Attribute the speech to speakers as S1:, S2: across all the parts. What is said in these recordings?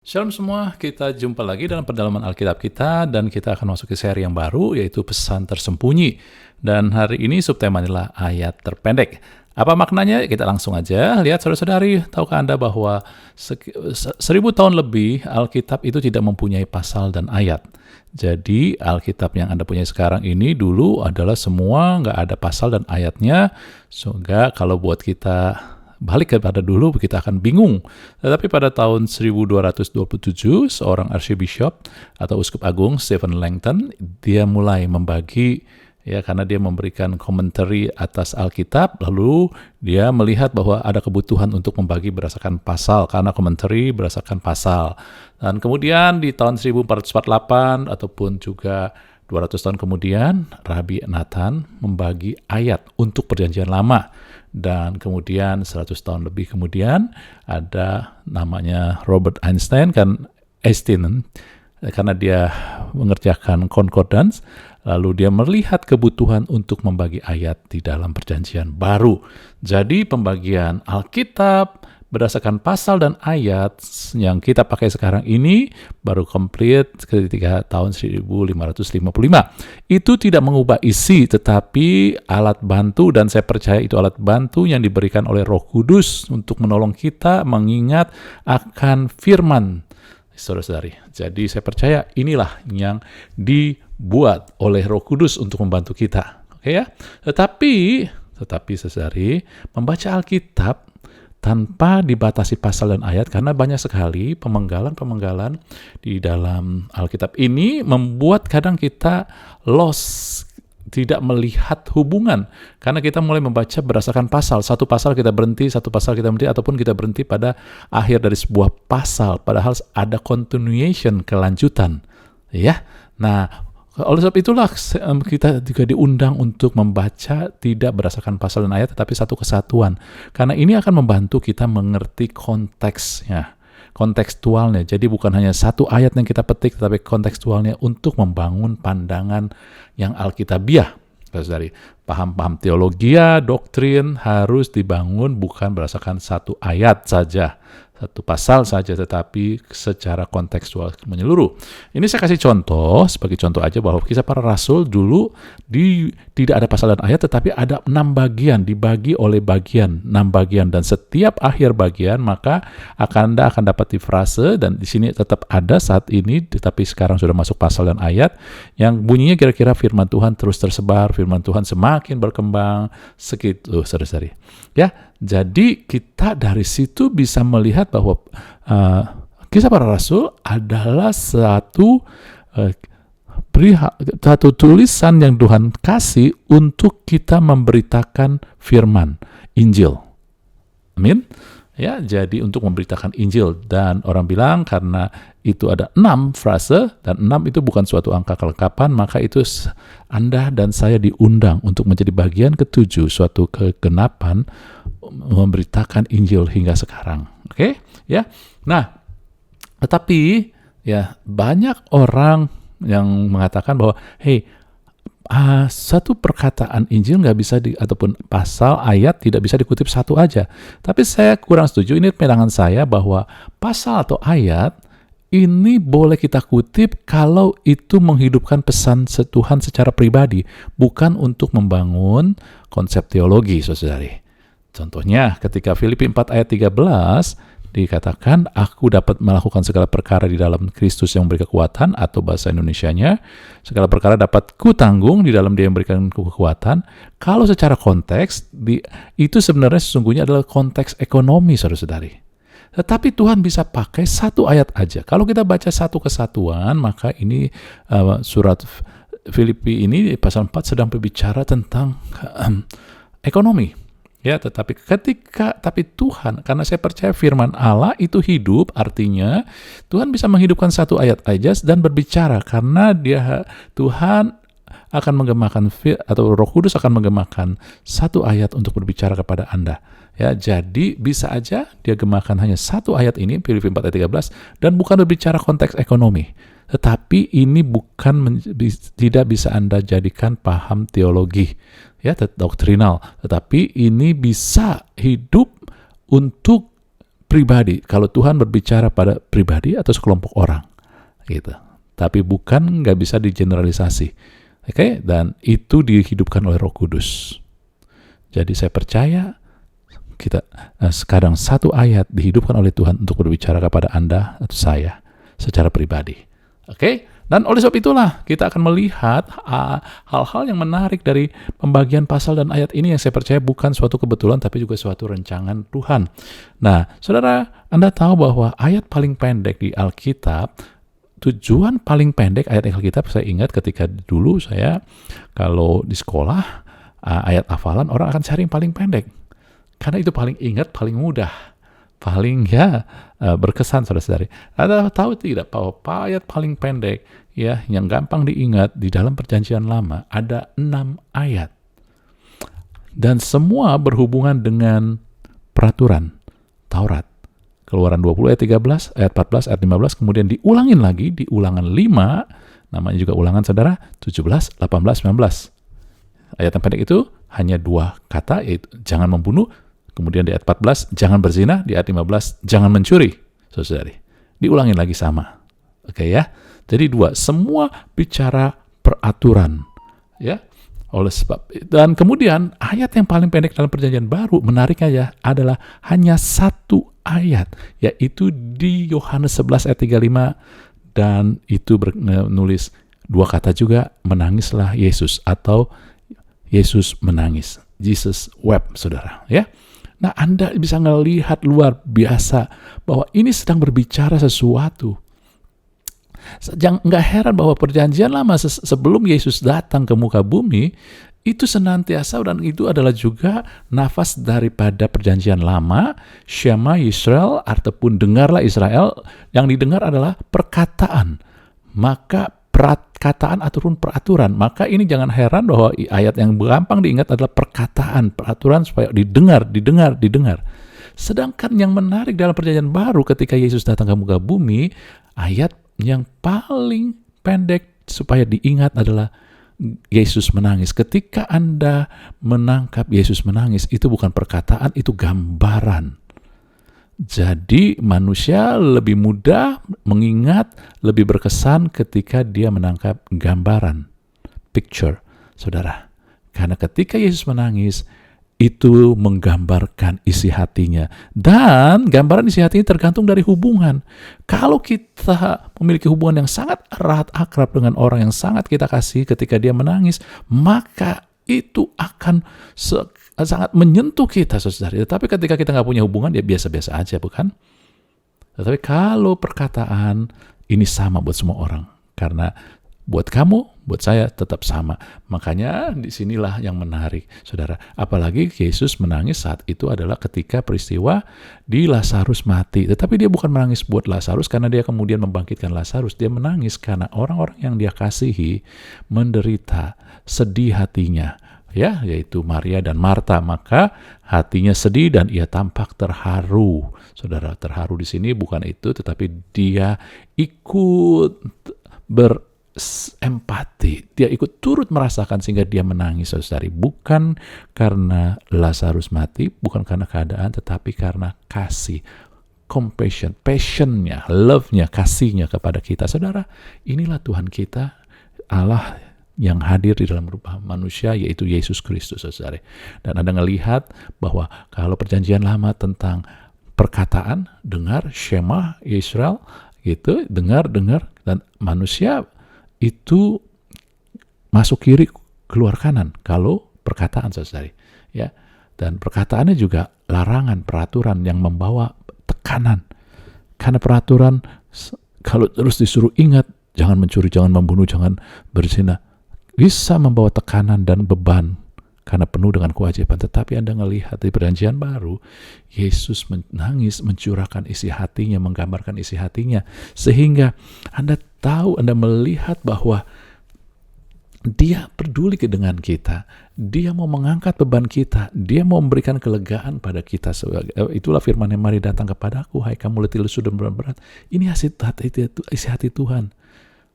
S1: Shalom semua, kita jumpa lagi dalam pendalaman Alkitab kita dan kita akan masuk ke seri yang baru yaitu pesan tersembunyi. Dan hari ini subtemanya adalah ayat terpendek. Apa maknanya? Kita langsung aja lihat saudara-saudari. Tahukah Anda bahwa 1000 tahun lebih Alkitab itu tidak mempunyai pasal dan ayat. Jadi Alkitab yang Anda punya sekarang ini dulu adalah semua nggak ada pasal dan ayatnya. Sehingga kalau buat kita balik kepada dulu, kita akan bingung. Tetapi pada tahun 1227, seorang archbishop atau uskup agung, Stephen Langton, dia mulai membagi, karena dia memberikan komentari atas Alkitab, lalu dia melihat bahwa ada kebutuhan untuk membagi berdasarkan pasal, karena komentari berdasarkan pasal. Dan kemudian di tahun 1448, ataupun juga 200 tahun kemudian, Rabbi Nathan membagi ayat untuk perjanjian lama. Dan kemudian 100 tahun lebih kemudian ada namanya Robert Einstein karena dia mengerjakan concordance, lalu dia melihat kebutuhan untuk membagi ayat di dalam perjanjian baru. Jadi pembagian Alkitab berdasarkan pasal dan ayat yang kita pakai sekarang ini baru komplit ketika tahun 1555. Itu tidak mengubah isi, tetapi alat bantu, dan saya percaya itu alat bantu yang diberikan oleh Roh Kudus untuk menolong kita mengingat akan firman, saudara-saudari. Jadi saya percaya inilah yang dibuat oleh Roh Kudus untuk membantu kita. Oke ya? Tetapi saudari, membaca Alkitab tanpa dibatasi pasal dan ayat, karena banyak sekali pemenggalan di dalam Alkitab ini membuat kadang kita lost, tidak melihat hubungan, karena kita mulai membaca berdasarkan pasal. Satu pasal kita berhenti, ataupun kita berhenti pada akhir dari sebuah pasal, padahal ada continuation, kelanjutan. Ya, nah, oleh sebab itulah kita juga diundang untuk membaca tidak berdasarkan pasal dan ayat, tetapi satu kesatuan. Karena ini akan membantu kita mengerti konteksnya, kontekstualnya. Jadi bukan hanya satu ayat yang kita petik, tetapi kontekstualnya untuk membangun pandangan yang alkitabiah. Saudari, paham-paham teologia, doktrin harus dibangun bukan berdasarkan satu ayat saja, satu pasal saja, tetapi secara kontekstual menyeluruh. Ini saya kasih contoh, sebagai contoh aja, bahwa kisah para rasul dulu tidak ada pasal dan ayat, tetapi ada 6 bagian, dibagi oleh 6 bagian, dan setiap akhir bagian maka Anda akan dapat frase, dan di sini tetap ada saat ini, tetapi sekarang sudah masuk pasal dan ayat, yang bunyinya kira-kira firman Tuhan terus tersebar, firman Tuhan semakin berkembang, segitu, saudara-saudari. Ya, jadi kita dari situ bisa melihat bahwa kisah para rasul adalah satu tulisan yang Tuhan kasih untuk kita memberitakan firman Injil. Amin. Ya, jadi untuk memberitakan Injil, dan orang bilang karena itu ada 6 frase, dan 6 itu bukan suatu angka kelengkapan, maka itu Anda dan saya diundang untuk menjadi bagian ke-7, suatu kegenapan memberitakan Injil hingga sekarang. Oke? Ya. Nah, tetapi ya banyak orang yang mengatakan bahwa satu perkataan Injil nggak bisa ataupun pasal ayat tidak bisa dikutip satu aja. Tapi saya kurang setuju. Ini pandangan saya bahwa pasal atau ayat ini boleh kita kutip kalau itu menghidupkan pesan Tuhan secara pribadi, bukan untuk membangun konsep teologi, saudari. Contohnya ketika Filipi 4 ayat 13 dikatakan, aku dapat melakukan segala perkara di dalam Kristus yang memberi kekuatan, atau bahasa Indonesianya, segala perkara dapat kutanggung di dalam Dia yang memberikan kekuatan. Kalau secara konteks, itu sebenarnya sesungguhnya adalah konteks ekonomi, saudara-saudari. Tetapi Tuhan bisa pakai satu ayat aja. Kalau kita baca satu kesatuan, maka ini surat Filipi ini pasal 4 sedang berbicara tentang ekonomi. Ya, tetapi Tuhan, karena saya percaya firman Allah itu hidup, artinya Tuhan bisa menghidupkan satu ayat aja dan berbicara, karena Tuhan akan menggemakan, atau Roh Kudus akan menggemakan satu ayat untuk berbicara kepada Anda. Ya, jadi bisa aja dia gemakan hanya satu ayat ini, Filipi 4 ayat 13, dan bukan berbicara konteks ekonomi. Tetapi ini tidak bisa Anda jadikan paham teologi, doktrinal, tetapi ini bisa hidup untuk pribadi. Kalau Tuhan berbicara pada pribadi atau sekelompok orang, gitu. Tapi bukan, nggak bisa digeneralisasi. Oke, dan itu dihidupkan oleh Roh Kudus. Jadi saya percaya kita sekarang satu ayat dihidupkan oleh Tuhan untuk berbicara kepada Anda atau saya secara pribadi. Oke? Dan oleh sebab itulah kita akan melihat hal-hal yang menarik dari pembagian pasal dan ayat ini yang saya percaya bukan suatu kebetulan tapi juga suatu rancangan Tuhan. Nah, saudara, Anda tahu bahwa ayat paling pendek di Alkitab, tujuan paling pendek ayat Alkitab, saya ingat ketika dulu saya kalau di sekolah ayat hafalan orang akan cari yang paling pendek. Karena itu paling ingat, paling mudah, paling berkesan, saudara-saudari. Anda tahu tidak bahwa ayat paling pendek ya yang gampang diingat di dalam Perjanjian Lama ada 6 ayat. Dan semua berhubungan dengan peraturan Taurat. Keluaran 20 ayat 13, ayat 14, ayat 15, kemudian diulangin lagi di Ulangan 5, namanya juga ulangan, saudara, 17, 18, 19. Ayat yang pendek itu hanya 2 kata, yaitu jangan membunuh. Kemudian di ayat 14, jangan berzina. Di ayat 15, jangan mencuri. Saudari, diulangin lagi sama. Oke ya. Jadi 2, semua bicara peraturan. Ya. Oleh sebab, dan kemudian ayat yang paling pendek dalam Perjanjian Baru, menariknya ya, adalah hanya 1 ayat. Yaitu di Yohanes 11 ayat 35. Dan itu menulis 2 kata juga, menangislah Yesus, atau Yesus menangis. Jesus wept, saudara. Ya. Nah, Anda bisa melihat luar biasa bahwa ini sedang berbicara sesuatu. Nggak heran bahwa Perjanjian Lama sebelum Yesus datang ke muka bumi, itu senantiasa, dan itu adalah juga nafas daripada Perjanjian Lama, Shema Yisrael, ataupun dengarlah Israel, yang didengar adalah perkataan. Maka perkataan ataupun peraturan. Maka ini jangan heran bahwa ayat yang gampang diingat adalah perkataan, peraturan supaya didengar. Sedangkan yang menarik dalam Perjanjian Baru ketika Yesus datang ke muka bumi, ayat yang paling pendek supaya diingat adalah Yesus menangis. Ketika Anda menangkap Yesus menangis, itu bukan perkataan, itu gambaran. Jadi manusia lebih mudah mengingat, lebih berkesan ketika dia menangkap gambaran, picture, saudara. Karena ketika Yesus menangis, itu menggambarkan isi hatinya. Dan gambaran isi hatinya tergantung dari hubungan. Kalau kita memiliki hubungan yang sangat erat, akrab dengan orang yang sangat kita kasih ketika dia menangis, maka itu akan sangat menyentuh kita, saudara. Tapi ketika kita nggak punya hubungan, ya biasa-biasa aja, bukan? Tetapi kalau perkataan, ini sama buat semua orang. Karena buat kamu, buat saya tetap sama. Makanya disinilah yang menarik, saudara. Apalagi Yesus menangis saat itu adalah ketika peristiwa di Lazarus mati. Tetapi dia bukan menangis buat Lazarus karena dia kemudian membangkitkan Lazarus. Dia menangis karena orang-orang yang dia kasihi menderita, sedih hatinya. Ya, yaitu Maria dan Marta. Maka hatinya sedih dan ia tampak terharu. Saudara, terharu di sini bukan itu, tetapi dia ikut berempati. Dia ikut turut merasakan sehingga dia menangis, saudari. Bukan karena Lazarus mati, bukan karena keadaan, tetapi karena kasih. Compassion, passionnya, love-nya, kasihnya kepada kita. Saudara, inilah Tuhan kita, Allah yang hadir di dalam rupa manusia, yaitu Yesus Kristus, saudara. Dan Anda ngelihat bahwa kalau Perjanjian Lama tentang perkataan, dengar, Shema Yisrael, gitu, dengar, dan manusia itu masuk kiri, keluar kanan. Kalau perkataan, saudara, ya. Dan perkataannya juga larangan, peraturan yang membawa tekanan. Karena peraturan, kalau terus disuruh ingat, jangan mencuri, jangan membunuh, jangan berzina, bisa membawa tekanan dan beban karena penuh dengan kewajiban. Tetapi Anda melihat di Perjanjian Baru, Yesus menangis, mencurahkan isi hatinya, menggambarkan isi hatinya, sehingga Anda tahu, Anda melihat bahwa Dia peduli dengan kita, Dia mau mengangkat beban kita, Dia mau memberikan kelegaan pada kita. Itulah firman yang, mari datang kepadaku, hai kamu letih lesu dan berat. Ini isi hati Tuhan.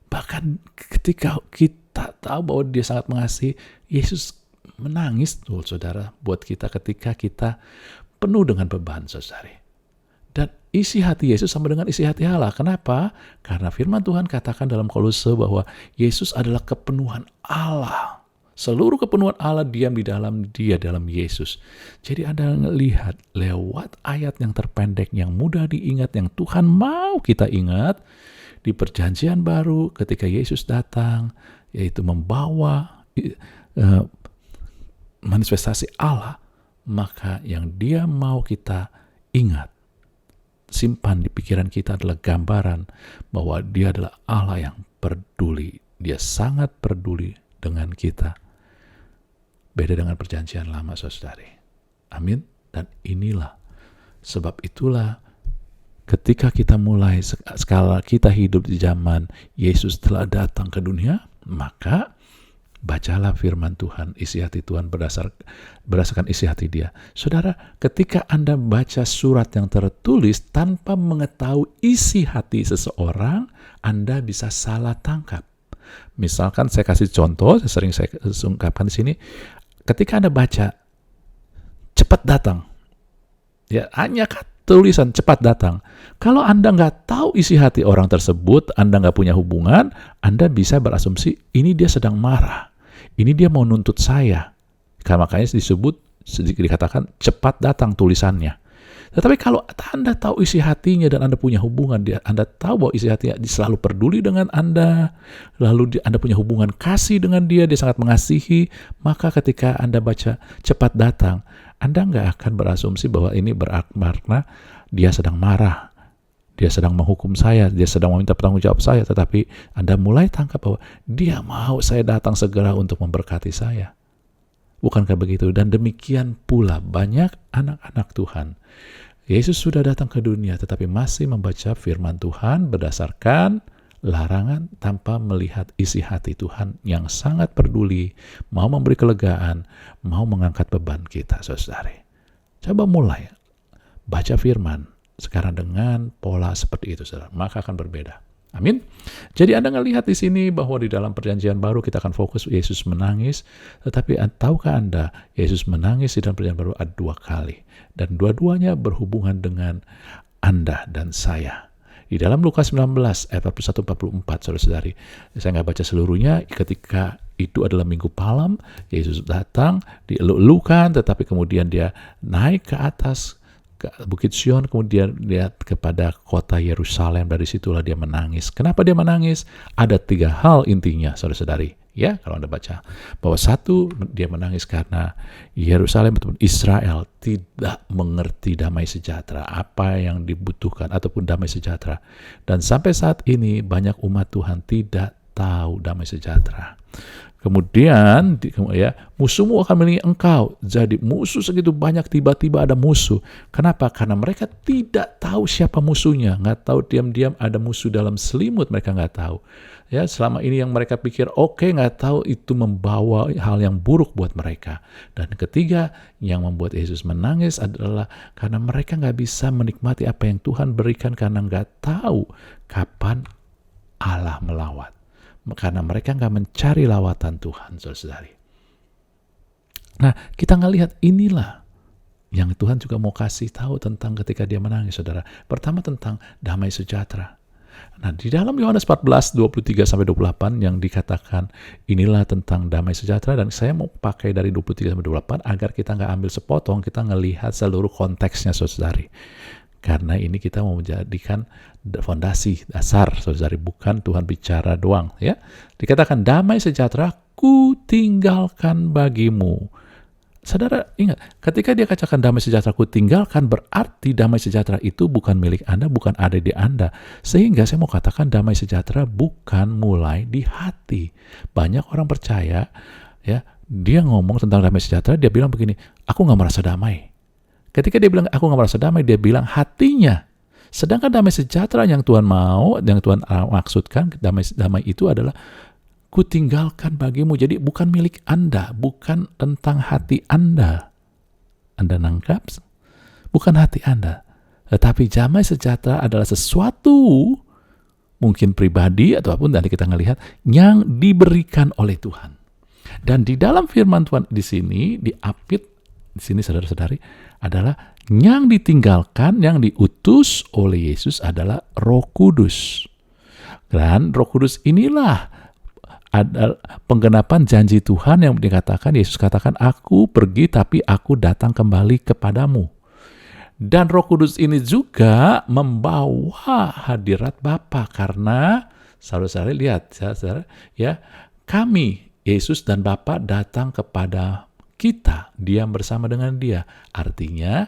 S1: Bahkan ketika kita tahu bahwa Dia sangat mengasihi, Yesus menangis, saudara, buat kita ketika kita penuh dengan beban, saudari. Dan isi hati Yesus sama dengan isi hati Allah. Kenapa? Karena firman Tuhan katakan dalam Kolose bahwa Yesus adalah kepenuhan Allah. Seluruh kepenuhan Allah diam di dalam Dia, dalam Yesus. Jadi Anda lihat lewat ayat yang terpendek, yang mudah diingat, yang Tuhan mau kita ingat, di perjanjian baru ketika Yesus datang, yaitu membawa manifestasi Allah, maka yang Dia mau kita ingat, simpan di pikiran kita adalah gambaran bahwa Dia adalah Allah yang peduli. Dia sangat peduli dengan kita. Beda dengan perjanjian lama, saudari. Amin. Dan inilah, sebab itulah ketika kita mulai, skala kita hidup di zaman Yesus telah datang ke dunia, maka bacalah firman Tuhan, isi hati Tuhan berdasarkan isi hati Dia. Saudara, ketika Anda baca surat yang tertulis tanpa mengetahui isi hati seseorang, Anda bisa salah tangkap. Misalkan saya kasih contoh, saya ungkapkan di sini, ketika Anda baca cepat datang, ya hanya tulisan cepat datang. Kalau Anda nggak tahu isi hati orang tersebut, Anda nggak punya hubungan, Anda bisa berasumsi ini dia sedang marah. Ini dia mau nuntut saya. Karena makanya dikatakan cepat datang tulisannya. Tetapi kalau Anda tahu isi hatinya dan Anda punya hubungan, Anda tahu bahwa isi hatinya selalu peduli dengan Anda, lalu Anda punya hubungan kasih dengan dia sangat mengasihi, maka ketika Anda baca cepat datang, Anda nggak akan berasumsi bahwa ini bermakna dia sedang marah, dia sedang menghukum saya, dia sedang meminta pertanggung jawab saya, tetapi Anda mulai tangkap bahwa dia mau saya datang segera untuk memberkati saya. Bukankah begitu? Dan demikian pula banyak anak-anak Tuhan. Yesus sudah datang ke dunia tetapi masih membaca firman Tuhan berdasarkan larangan tanpa melihat isi hati Tuhan yang sangat peduli, mau memberi kelegaan, mau mengangkat beban kita, saudari. Coba mulai baca firman sekarang dengan pola seperti itu, saudara, maka akan berbeda. Amin. Jadi Anda ngelihat di sini bahwa di dalam perjanjian baru kita akan fokus Yesus menangis, tetapi tahukah Anda Yesus menangis di dalam perjanjian baru ada 2 kali, dan dua-duanya berhubungan dengan Anda dan saya. Di dalam Lukas 19 ayat 41-44, saudara-saudari, saya nggak baca seluruhnya. Ketika itu adalah Minggu Palem, Yesus datang, dieluk-elukan, tetapi kemudian dia naik ke atas ke Bukit Sion, kemudian lihat kepada kota Yerusalem. Dari situlah dia menangis. Kenapa dia menangis? Ada 3 hal intinya, saudara-saudari. Ya, kalau Anda baca bahwa 1, dia menangis karena Yerusalem ataupun Israel tidak mengerti damai sejahtera, apa yang dibutuhkan ataupun damai sejahtera. Dan sampai saat ini banyak umat Tuhan tidak tahu damai sejahtera. Kemudian musuhmu akan memilih engkau. Jadi musuh segitu banyak, tiba-tiba ada musuh. Kenapa? Karena mereka tidak tahu siapa musuhnya. Nggak tahu, diam-diam ada musuh dalam selimut, mereka nggak tahu. Ya, selama ini yang mereka pikir oke, nggak tahu itu membawa hal yang buruk buat mereka. Dan ketiga, yang membuat Yesus menangis adalah karena mereka nggak bisa menikmati apa yang Tuhan berikan karena nggak tahu kapan Allah melawat. Karena mereka nggak mencari lawatan Tuhan, saudara-saudari. Nah, kita ngelihat inilah yang Tuhan juga mau kasih tahu tentang ketika dia menangis, saudara. Pertama tentang damai sejahtera. Nah, di dalam Yohanes 14, 23-28 yang dikatakan inilah tentang damai sejahtera, dan saya mau pakai dari 23-28 agar kita nggak ambil sepotong, kita ngelihat seluruh konteksnya, saudari. Karena ini kita mau menjadikan fondasi dasar, saudari, bukan Tuhan bicara doang. Ya, dikatakan damai sejahtera ku tinggalkan bagimu. Saudara ingat, ketika dia katakan damai sejahtera ku tinggalkan, berarti damai sejahtera itu bukan milik Anda, bukan ada di Anda. Sehingga saya mau katakan damai sejahtera bukan mulai di hati. Banyak orang percaya, ya, dia ngomong tentang damai sejahtera, dia bilang begini, aku nggak merasa damai. Ketika dia bilang aku nggak merasa damai, dia bilang hatinya. Sedangkan damai sejahtera yang Tuhan mau, yang Tuhan maksudkan, damai itu adalah ku tinggalkan bagimu. Jadi bukan milik Anda, bukan tentang hati Anda. Anda nangkap? Bukan hati Anda. Tetapi damai sejahtera adalah sesuatu, mungkin pribadi ataupun nanti kita ngelihat, yang diberikan oleh Tuhan. Dan di dalam firman Tuhan di sini, di sini saudara-saudari, adalah Yang ditinggalkan, yang diutus oleh Yesus adalah Roh Kudus. Dan Roh Kudus inilah ada penggenapan janji Tuhan yang dikatakan, Yesus katakan, aku pergi tapi aku datang kembali kepadamu. Dan Roh Kudus ini juga membawa hadirat Bapa, karena saudara-saudara lihat, saudara, ya, kami, Yesus dan Bapa datang kepada kita, diam bersama dengan Dia. Artinya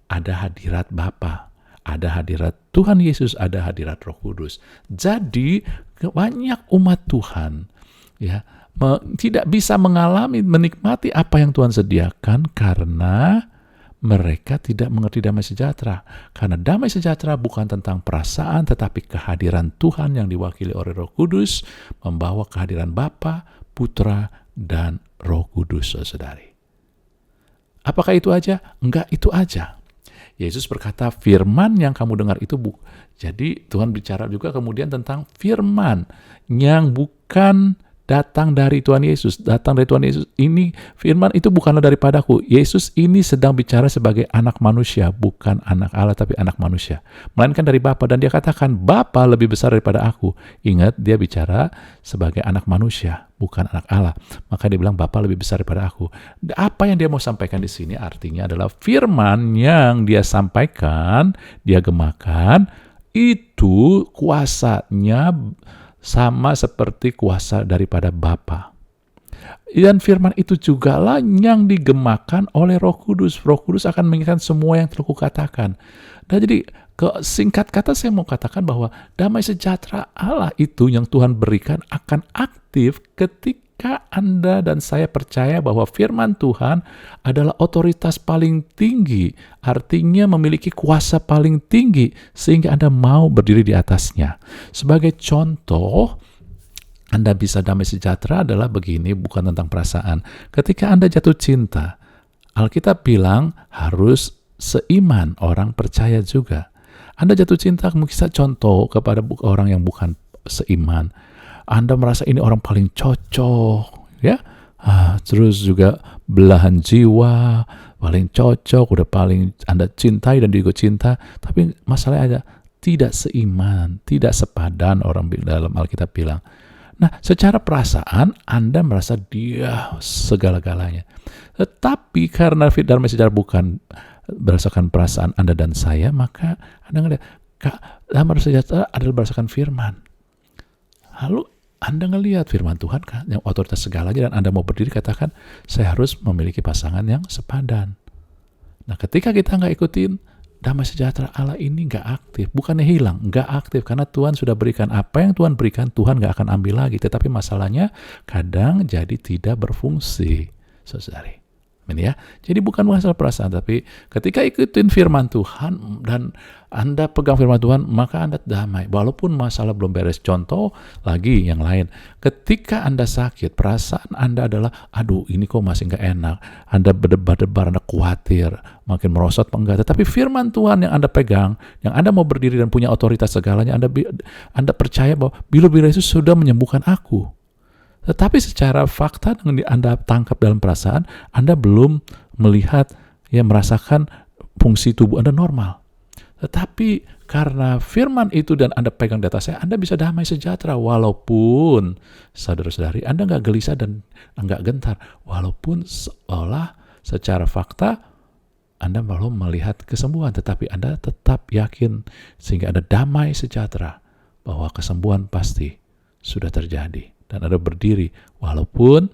S1: ada hadirat Bapa, ada hadirat Tuhan Yesus, ada hadirat Roh Kudus. Jadi banyak umat Tuhan ya tidak bisa menikmati apa yang Tuhan sediakan karena mereka tidak mengerti damai sejahtera. Karena damai sejahtera bukan tentang perasaan, tetapi kehadiran Tuhan yang diwakili oleh Roh Kudus membawa kehadiran Bapa, Putra, dan Roh Kudus, saudari. Apakah itu aja? Enggak, itu aja. Yesus berkata, firman yang kamu dengar itu Jadi Tuhan bicara juga kemudian tentang firman yang bukan datang dari Tuhan Yesus. Datang dari Tuhan Yesus. Ini firman itu bukanlah daripadaku. Yesus ini sedang bicara sebagai anak manusia, bukan anak Allah tapi anak manusia. Melainkan dari Bapa, dan dia katakan Bapa lebih besar daripada aku. Ingat, dia bicara sebagai anak manusia, bukan anak Allah. Maka dia bilang Bapa lebih besar daripada aku. Apa yang dia mau sampaikan di sini artinya adalah firman yang dia sampaikan, dia gemakan, itu kuasanya sama seperti kuasa daripada Bapa. Dan firman itu jugalah yang digemakan oleh Roh Kudus. Roh Kudus akan mengingatkan semua yang telah kukatakan. Dan jadi singkat kata saya mau katakan bahwa damai sejahtera Allah itu yang Tuhan berikan akan aktif ketika Anda dan saya percaya bahwa firman Tuhan adalah otoritas paling tinggi, artinya memiliki kuasa paling tinggi, sehingga Anda mau berdiri di atasnya. Sebagai contoh, Anda bisa damai sejahtera adalah begini, bukan tentang perasaan. Ketika Anda jatuh cinta, Alkitab bilang harus seiman, orang percaya juga. Anda jatuh cinta, mungkin contoh kepada orang yang bukan seiman. Anda merasa ini orang paling cocok, ya. Terus juga belahan jiwa, paling cocok, udah paling Anda cintai dan juga cinta. Tapi masalahnya ada tidak seiman, tidak sepadan, orang dalam Alkitab bilang. Nah, secara perasaan Anda merasa dia segala-galanya. Tetapi karena damai sejahtera bukan berdasarkan perasaan Anda dan saya, maka Anda ngelihat damai sejahtera adalah berdasarkan firman. Lalu Anda ngelihat firman Tuhan kan, yang otoritas segalanya, dan Anda mau berdiri katakan, saya harus memiliki pasangan yang sepadan. Nah, ketika kita nggak ikutin, damai sejahtera Allah ini nggak aktif. Bukannya hilang, nggak aktif. Karena Tuhan sudah berikan apa yang Tuhan berikan, Tuhan nggak akan ambil lagi. Tetapi masalahnya kadang jadi tidak berfungsi, saudari. Ya. Jadi bukan masalah perasaan, tapi ketika ikutin firman Tuhan dan Anda pegang firman Tuhan, maka Anda damai. Walaupun masalah belum beres. Contoh lagi yang lain. Ketika Anda sakit, perasaan Anda adalah, aduh ini kok masih nggak enak. Anda berdebar-debar, Anda khawatir, makin merosot enggak. Tetapi firman Tuhan yang Anda pegang, yang Anda mau berdiri dan punya otoritas segalanya, Anda percaya bahwa bila Yesus sudah menyembuhkan aku. Tetapi secara fakta yang Anda tangkap dalam perasaan, Anda belum melihat, merasakan fungsi tubuh Anda normal. Tetapi karena firman itu dan Anda pegang di atas saya, Anda bisa damai sejahtera. Walaupun, saudara-saudari, Anda nggak gelisah dan nggak gentar. Walaupun seolah secara fakta, Anda belum melihat kesembuhan. Tetapi Anda tetap yakin, sehingga Anda damai sejahtera bahwa kesembuhan pasti sudah terjadi. Dan Anda berdiri, walaupun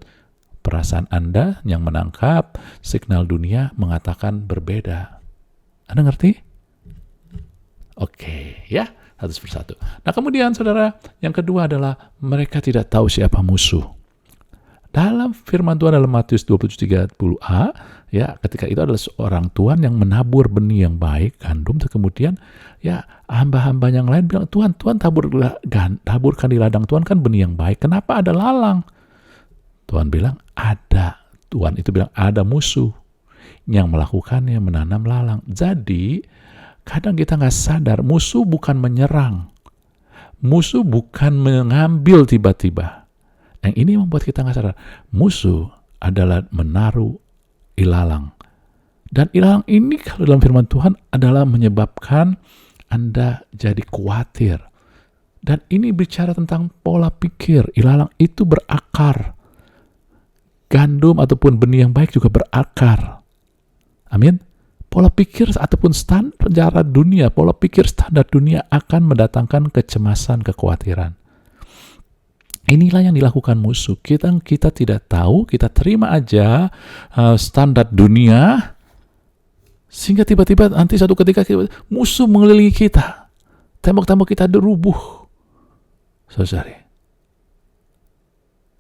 S1: perasaan Anda yang menangkap signal dunia mengatakan berbeda. Anda ngerti? Oke, ya, satu persatu. Nah, kemudian saudara, yang kedua adalah mereka tidak tahu siapa musuh. Dalam firman Tuhan dalam Matius 27:30a, ya, ketika itu adalah seorang Tuhan yang menabur benih yang baik, gandum, kemudian hamba-hamba yang lain bilang, Tuhan taburkan di ladang Tuhan kan benih yang baik, kenapa ada lalang? Tuhan bilang ada. Tuhan itu bilang ada musuh yang melakukannya, menanam lalang. Jadi kadang kita nggak sadar, musuh bukan menyerang, musuh bukan mengambil tiba-tiba. Yang ini membuat kita nggak sadar, musuh adalah menaruh ilalang. Dan ilalang ini kalau dalam firman Tuhan adalah menyebabkan Anda jadi khawatir. Dan ini bicara tentang pola pikir. Ilalang itu berakar. Gandum ataupun benih yang baik juga berakar. Amin. Pola pikir ataupun standar dunia, pola pikir standar dunia akan mendatangkan kecemasan, kekhawatiran. Inilah yang dilakukan musuh. Kita tidak tahu, kita terima aja standar dunia, sehingga tiba-tiba nanti satu ketika musuh mengelilingi kita. Tembok-tembok kita rubuh. Saudari.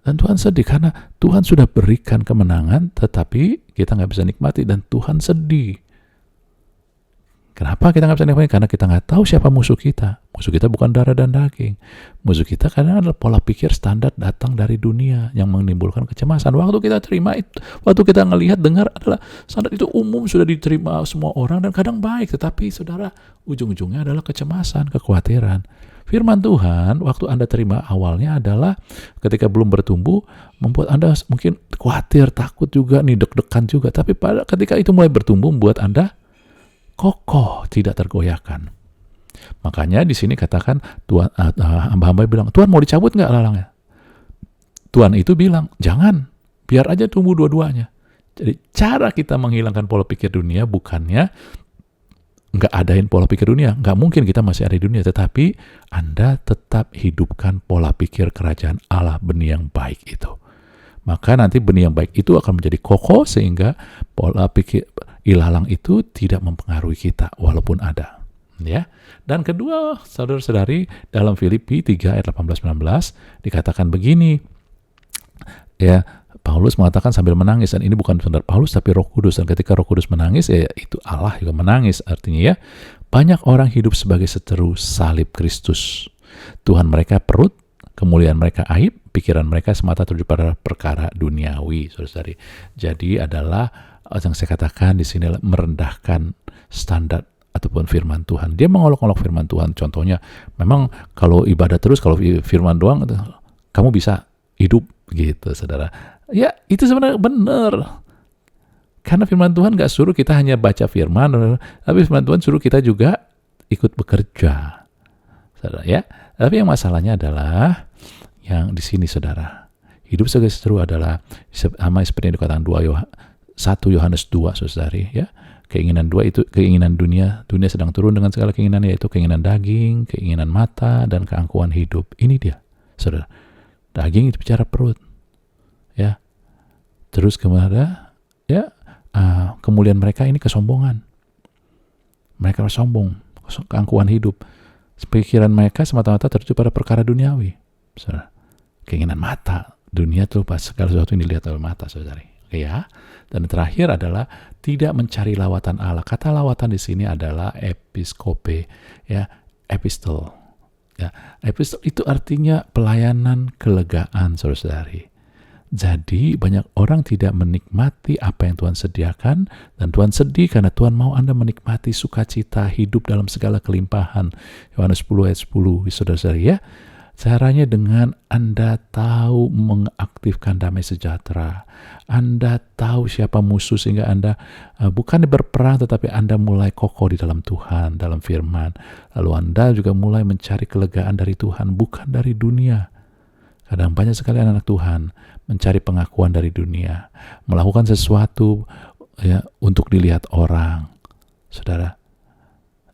S1: Dan Tuhan sedih karena Tuhan sudah berikan kemenangan, tetapi kita nggak bisa nikmati dan Tuhan sedih. Kenapa kita nggak bisa nikmati? Karena kita nggak tahu siapa musuh kita. Musuh kita bukan darah dan daging. Musuh kita karena adalah pola pikir standar datang dari dunia yang menimbulkan kecemasan. Waktu kita terima itu, waktu kita ngelihat, dengar adalah standar itu umum, sudah diterima semua orang dan kadang baik. Tetapi saudara, ujung-ujungnya adalah kecemasan, kekhawatiran. Firman Tuhan, waktu Anda terima awalnya adalah ketika belum bertumbuh, membuat Anda mungkin khawatir, takut juga, nih deg-degan juga. Tapi ketika itu mulai bertumbuh, membuat Anda kokoh, tidak tergoyahkan. Makanya di sini katakan Tuhan, hamba-hamba bilang, Tuhan mau dicabut nggak lalangnya? Tuhan itu bilang, jangan, biar aja tumbuh dua-duanya. Jadi cara kita menghilangkan pola pikir dunia bukannya nggak adain pola pikir dunia, nggak mungkin kita masih ada di dunia, tetapi Anda tetap hidupkan pola pikir kerajaan Allah, benih yang baik itu. Maka nanti benih yang baik itu akan menjadi kokoh sehingga pola pikir ilalang itu tidak mempengaruhi kita walaupun ada. Ya. Dan kedua, saudara-saudari, dalam Filipi 3 ayat 18-19 dikatakan begini. Ya, Paulus mengatakan sambil menangis, dan ini bukan benar Paulus tapi Roh Kudus, dan ketika Roh Kudus menangis, ya itu Allah juga menangis. Artinya ya, banyak orang hidup sebagai seteru salib Kristus. Tuhan mereka perut, kemuliaan mereka aib, pikiran mereka semata tertuju pada perkara duniawi, saudara-saudari. Jadi adalah yang saya katakan di sini merendahkan standar ataupun firman Tuhan. Dia mengolok-olok firman Tuhan. Contohnya, memang kalau ibadah terus, kalau firman doang, kamu bisa hidup gitu, saudara. Ya, itu sebenarnya benar. Karena firman Tuhan gak suruh kita hanya baca firman, tapi firman Tuhan suruh kita juga ikut bekerja, saudara. Ya, tapi yang masalahnya adalah yang di sini, saudara. Hidup sebagai seteru adalah sama seperti yang dikatakan 1 Yohanes 2, saudari, ya. Keinginan dua itu keinginan dunia sedang turun dengan segala keinginan, yaitu keinginan daging, keinginan mata, dan keangkuhan hidup. Ini dia, saudara. Daging itu bicara perut, ya. Terus kemudian, ya, kemuliaan mereka ini kesombongan. Mereka sombong, keangkuhan hidup. Pikiran mereka semata-mata tertuju pada perkara duniawi, saudara. Keinginan mata, dunia itu pas segala sesuatu yang dilihat oleh mata, saudari. Ya. Dan terakhir adalah tidak mencari lawatan Allah. Kata lawatan di sini adalah episkope, ya, epistel. Ya, epistel itu artinya pelayanan kelegaan, saudara-saudari. Jadi banyak orang tidak menikmati apa yang Tuhan sediakan, dan Tuhan sedih karena Tuhan mau Anda menikmati sukacita hidup dalam segala kelimpahan. Yohanes 10 ayat 10, saudara-saudari, ya. Caranya dengan Anda tahu mengaktifkan damai sejahtera. Anda tahu siapa musuh sehingga Anda bukan berperang, tetapi Anda mulai kokoh di dalam Tuhan, dalam firman. Lalu Anda juga mulai mencari kelegaan dari Tuhan, bukan dari dunia. Kadang banyak sekali anak-anak Tuhan mencari pengakuan dari dunia, melakukan sesuatu, ya, untuk dilihat orang, saudara,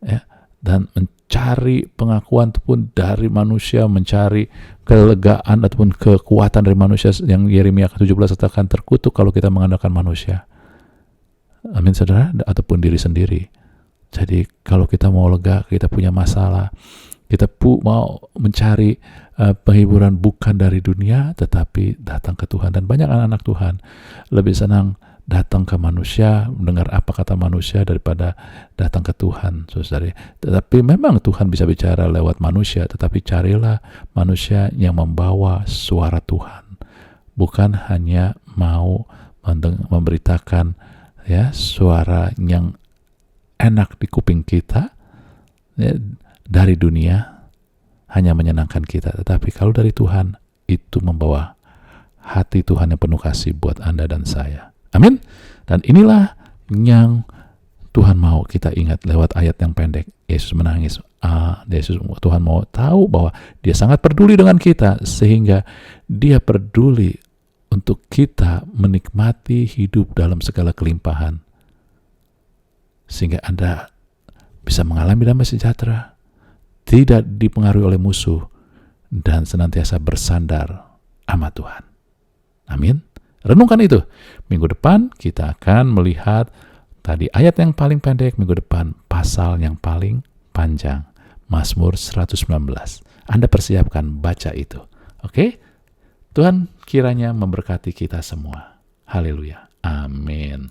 S1: ya, dan mencari pengakuan ataupun dari manusia, mencari kelegaan ataupun kekuatan dari manusia, yang Yeremia 17 katakan terkutuk kalau kita mengandalkan manusia. Amin, saudara, ataupun diri sendiri. Jadi kalau kita mau lega, kita punya masalah, kita mau mencari penghiburan bukan dari dunia, tetapi datang ke Tuhan. Dan banyak anak-anak Tuhan lebih senang datang ke manusia, mendengar apa kata manusia daripada datang ke Tuhan, saudari. Tetapi memang Tuhan bisa bicara lewat manusia, tetapi carilah manusia yang membawa suara Tuhan, bukan hanya mau memberitakan, ya, suara yang enak di kuping kita, ya, dari dunia hanya menyenangkan kita. Tetapi kalau dari Tuhan, itu membawa hati Tuhan yang penuh kasih buat Anda dan saya. Amin. Dan inilah yang Tuhan mau kita ingat lewat ayat yang pendek. Yesus menangis. Tuhan mau tahu bahwa dia sangat peduli dengan kita, sehingga dia peduli untuk kita menikmati hidup dalam segala kelimpahan, sehingga Anda bisa mengalami damai sejahtera, tidak dipengaruhi oleh musuh, dan senantiasa bersandar sama Tuhan. Amin. Renungkan itu. Minggu depan kita akan melihat tadi ayat yang paling pendek, minggu depan pasal yang paling panjang, Mazmur 119. Anda persiapkan baca itu. Oke? Tuhan kiranya memberkati kita semua. Haleluya. Amin.